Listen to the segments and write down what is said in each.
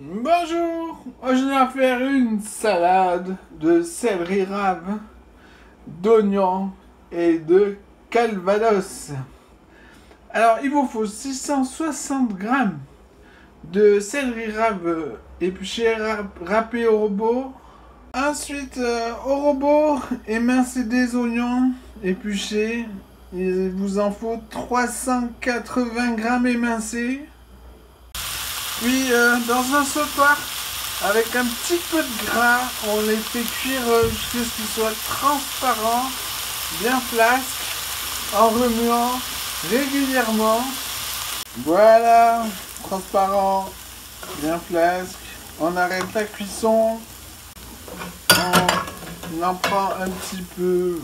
Bonjour, je vais faire une salade de céleri rave, d'oignons et de calvados. Alors il vous faut 660 grammes de céleri rave épluché, râpé au robot. Ensuite au robot, émincer des oignons épluchés. Il vous en faut 380 grammes émincés. Puis dans un sautoir, avec un petit peu de gras, on les fait cuire jusqu'à ce qu'ils soient transparents, bien flasques, en remuant régulièrement. Voilà, transparent, bien flasque. On arrête la cuisson. On en prend un petit peu,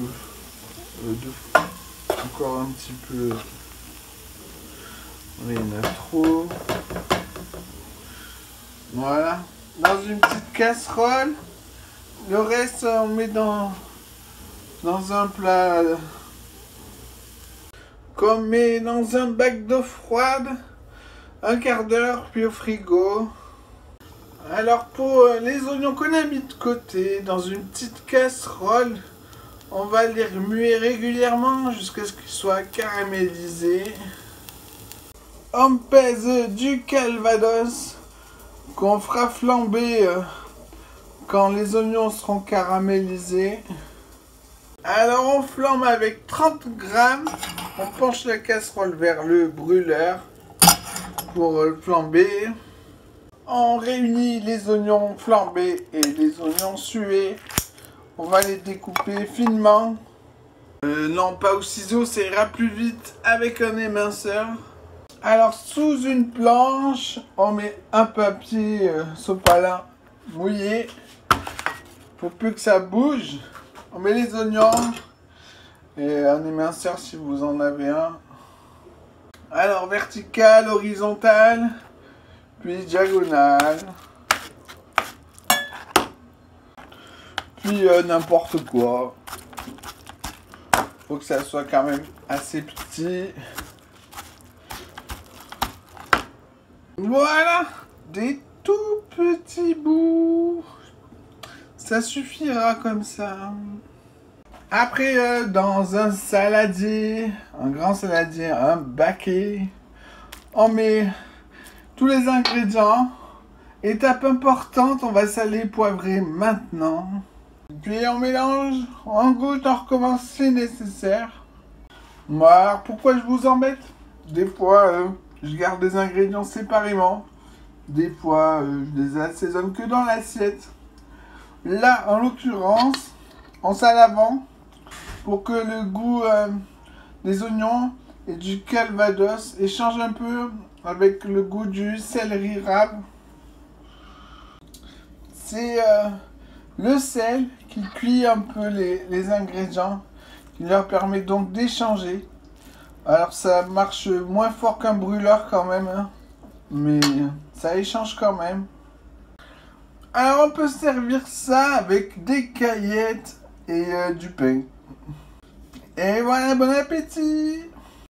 encore un petit peu. Oui, il y en a trop. Voilà, dans une petite casserole. Le reste, on met dans un plat, qu'on met dans un bac d'eau froide, un quart d'heure, puis au frigo. Alors pour les oignons qu'on a mis de côté, dans une petite casserole, on va les remuer régulièrement jusqu'à ce qu'ils soient caramélisés. On pèse du calvados qu'on fera flamber quand les oignons seront caramélisés. Alors on flambe avec 30 grammes. On penche la casserole vers le brûleur pour flamber. On réunit les oignons flambés et les oignons sués. On va les découper finement. Non, pas au ciseau, ça ira plus vite avec un éminceur. Alors sous une planche, on met un papier sopalin mouillé pour plus que ça bouge. On met les oignons et un éminceur si vous en avez un. Alors vertical, horizontal, puis diagonale, puis n'importe quoi. Faut que ça soit quand même assez petit. Voilà, des tout petits bouts. Ça suffira comme ça. Après, dans un saladier, un grand saladier, un baquet, on met tous les ingrédients. Étape importante, on va saler, poivrer maintenant. Puis on mélange, on goûte, on recommence si nécessaire. Moi, alors pourquoi je vous embête? Des fois, je garde des ingrédients séparément. Des fois, je les assaisonne que dans l'assiette. Là, en l'occurrence, on sale avant pour que le goût des oignons et du calvados échange un peu avec le goût du céleri rave. C'est le sel qui cuit un peu les ingrédients, qui leur permet donc d'échanger. Alors ça marche moins fort qu'un brûleur quand même, hein, mais ça échange quand même. Alors on peut servir ça avec des caillettes et du pain. Et voilà, bon appétit!